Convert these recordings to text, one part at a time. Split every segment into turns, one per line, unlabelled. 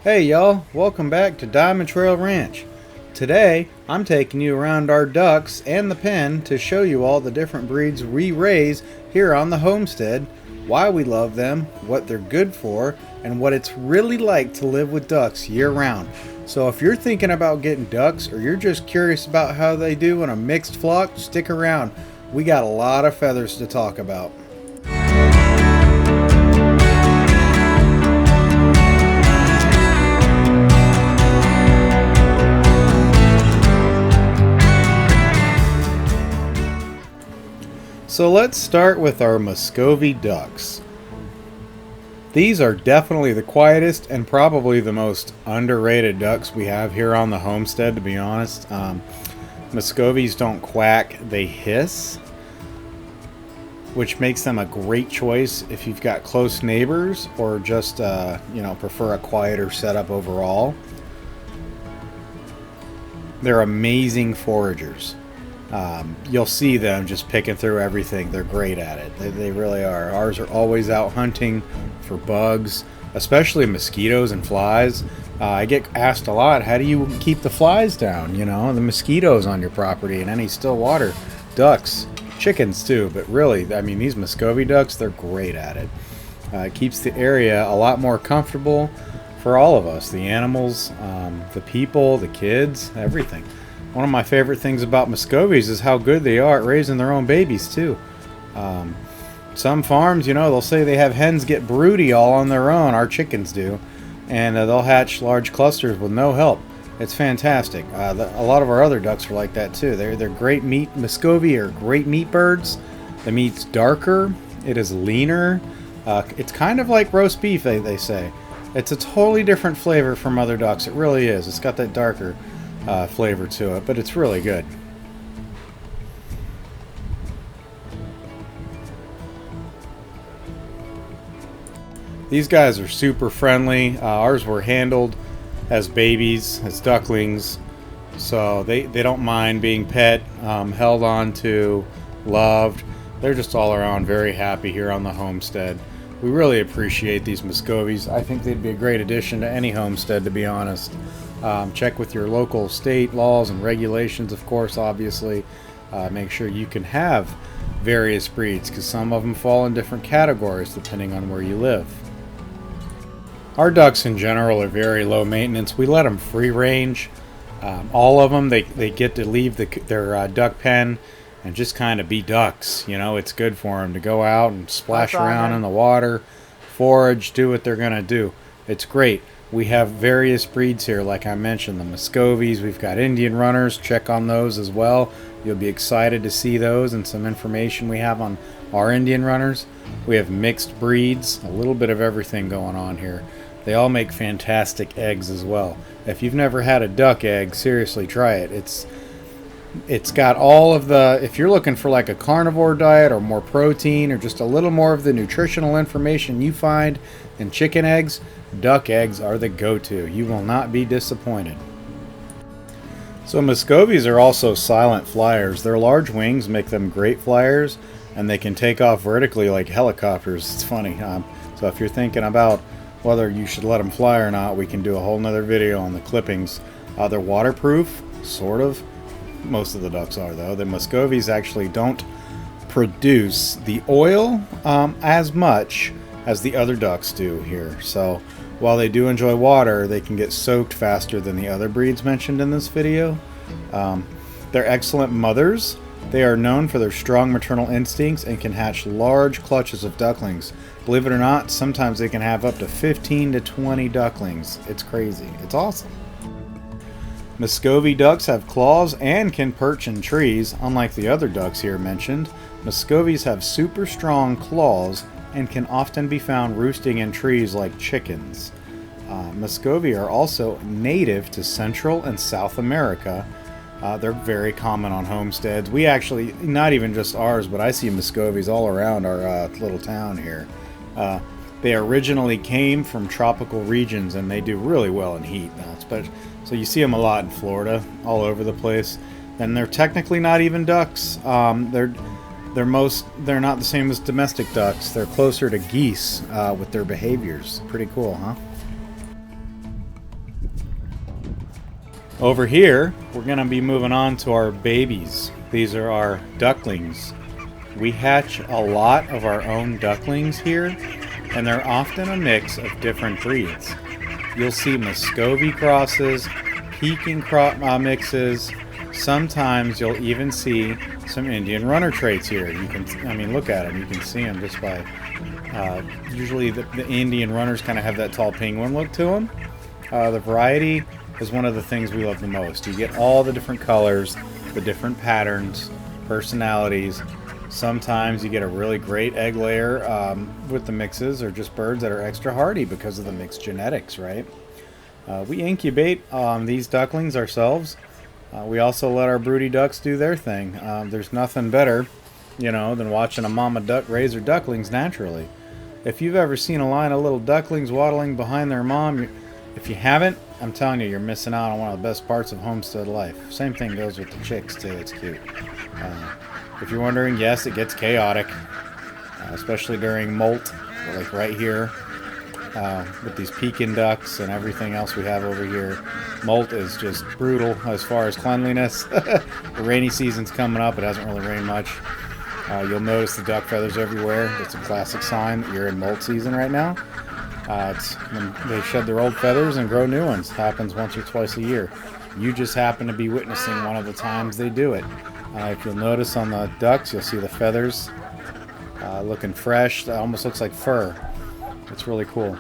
Hey y'all, welcome back to DiamondTrail Ranch. Today, I'm taking you around our ducks and the pen to show you all the different breeds we raise here on the homestead, why we love them, what they're good for, and what it's really like to live with ducks year-round. So if you're thinking about getting ducks or you're just curious about how they do in a mixed flock, stick around. We got a lot of feathers to talk about. So let's start with our Muscovy ducks. These are definitely the quietest and probably the most underrated ducks we have here on the homestead, to be honest. Muscovies don't quack, they hiss, which makes them a great choice if you've got close neighbors or just prefer a quieter setup overall. They're amazing foragers. You'll see them just picking through everything. They're great at it. They really are. Ours are always out hunting for bugs, especially mosquitoes and flies. I get asked a lot, how do you keep the flies down? You know, the mosquitoes on your property and any still water. Ducks, chickens too, but really, I mean, these Muscovy ducks, they're great at it. It keeps the area a lot more comfortable for all of us, the animals, the people, the kids, everything. One of my favorite things about Muscovies is how good they are at raising their own babies too. Some farms, they'll say they have hens get broody all on their own. Our chickens do, and they'll hatch large clusters with no help. It's fantastic. A lot of our other ducks are like that too. They're great meat. Muscovy are great meat birds. The meat's darker. It is leaner. It's kind of like roast beef, they say. It's a totally different flavor from other ducks. It really is. It's got that darker flavor to it, but it's really good. These guys are super friendly. Ours were handled as babies, as ducklings, so they don't mind being pet, held on to, loved. They're just all around very happy here on the homestead. We really appreciate these Muscovies. I think they'd be a great addition to any homestead, to be honest. Check with your local state laws and regulations, of course, obviously. Make sure you can have various breeds, because some of them fall in different categories depending on where you live. Our ducks in general are very low maintenance. We let them free range. All of them, they get to leave their duck pen and just kind of be ducks. It's good for them to go out and splash around in the water, forage, do what they're going to do. It's great. We have various breeds here, like I mentioned, the Muscovies. We've got Indian runners. Check on those as well. You'll be excited to see those and some information we have on our Indian runners. We have mixed breeds, a little bit of everything going on here. They all make fantastic eggs as well. If you've never had a duck egg, seriously try it. It's got all of the, if you're looking for like a carnivore diet or more protein or just a little more of the nutritional information you find in chicken eggs, duck eggs are the go-to. You will not be disappointed. So Muscovies are also silent flyers. Their large wings make them great flyers, and they can take off vertically like helicopters. It's funny. So if you're thinking about whether you should let them fly or not, we can do a whole nother video on the clippings. They're waterproof, sort of. Most of the ducks are, though. The Muscovies actually don't produce the oil as much as the other ducks do here. So while they do enjoy water, they can get soaked faster than the other breeds mentioned in this video. They're excellent mothers. They are known for their strong maternal instincts and can hatch large clutches of ducklings. Believe it or not, sometimes they can have up to 15 to 20 ducklings. It's crazy. It's awesome. Muscovy ducks have claws and can perch in trees. Unlike the other ducks here mentioned, Muscovies have super strong claws and can often be found roosting in trees like chickens. Muscovy are also native to Central and South America. They're very common on homesteads. We actually, not even just ours, but I see Muscovies all around our little town here. They originally came from tropical regions, and they do really well in heat. So you see them a lot in Florida, all over the place. And they're technically not even ducks. They're not the same as domestic ducks. They're closer to geese with their behaviors. Pretty cool, huh? Over here, we're going to be moving on to our babies. These are our ducklings. We hatch a lot of our own ducklings here, and they're often a mix of different breeds. You'll see Muscovy crosses, Pekin mixes. Sometimes you'll even see some Indian runner traits here. You can, I mean, look at them. You can see them just by. Usually, the Indian runners kind of have that tall penguin look to them. The variety is one of the things we love the most. You get all the different colors, the different patterns, personalities. Sometimes you get a really great egg layer with the mixes, or just birds that are extra hardy because of the mixed genetics, right? We incubate these ducklings ourselves. We also let our broody ducks do their thing. There's nothing better, than watching a mama duck raise her ducklings naturally. If you've ever seen a line of little ducklings waddling behind their mom, if you haven't, I'm telling you, you're missing out on one of the best parts of homestead life. Same thing goes with the chicks too. It's cute. If you're wondering, yes, it gets chaotic, especially during molt, like right here, with these Pekin ducks and everything else we have over here. Molt is just brutal as far as cleanliness. The rainy season's coming up. It hasn't really rained much. You'll notice the duck feathers everywhere. It's a classic sign that you're in molt season right now. It's when they shed their old feathers and grow new ones. It happens once or twice a year. You just happen to be witnessing one of the times they do it. If you'll notice on the ducks, you'll see the feathers looking fresh. It almost looks like fur. It's really cool.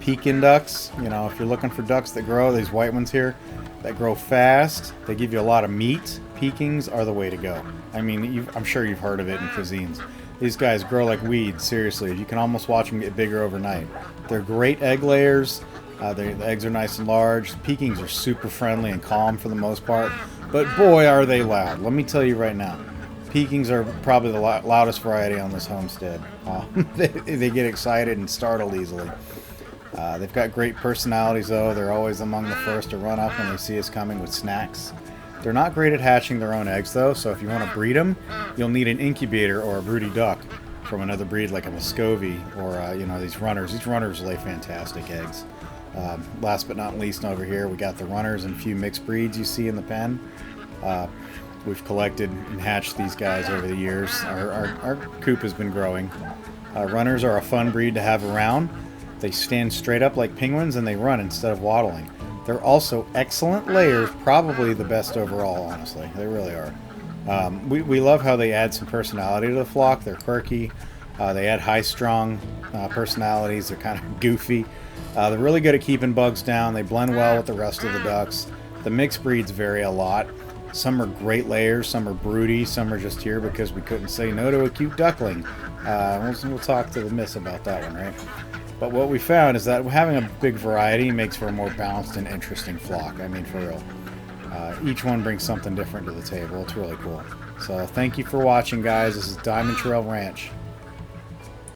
Pekin ducks, if you're looking for ducks that grow, these white ones here, that grow fast, they give you a lot of meat. Pekins are the way to go. I mean, I'm sure you've heard of it in cuisines. These guys grow like weeds, seriously. You can almost watch them get bigger overnight. They're great egg layers. The eggs are nice and large. Pekins are super friendly and calm for the most part. But boy, are they loud. Let me tell you right now. Pekins are probably the loudest variety on this homestead. They get excited and startled easily. They've got great personalities, though. They're always among the first to run up when they see us coming with snacks. They're not great at hatching their own eggs, though, so if you want to breed them, you'll need an incubator or a broody duck from another breed like a Muscovy or, these runners. These runners lay fantastic eggs. Last but not least, over here, we got the runners and a few mixed breeds you see in the pen. We've collected and hatched these guys over the years. Our coop has been growing. Runners are a fun breed to have around. They stand straight up like penguins and they run instead of waddling. They're also excellent layers, probably the best overall, honestly. They really are. We love how they add some personality to the flock. They're quirky. They add high-strung personalities. They're kind of goofy. They're really good at keeping bugs down. They blend well with the rest of the ducks. The mixed breeds vary a lot. Some are great layers, some are broody, some are just here because we couldn't say no to a cute duckling. We'll talk to the miss about that one, right? But what we found is that having a big variety makes for a more balanced and interesting flock. I mean, for real. Each one brings something different to the table. It's really cool. So thank you for watching, guys. This is DiamondTrail Ranch.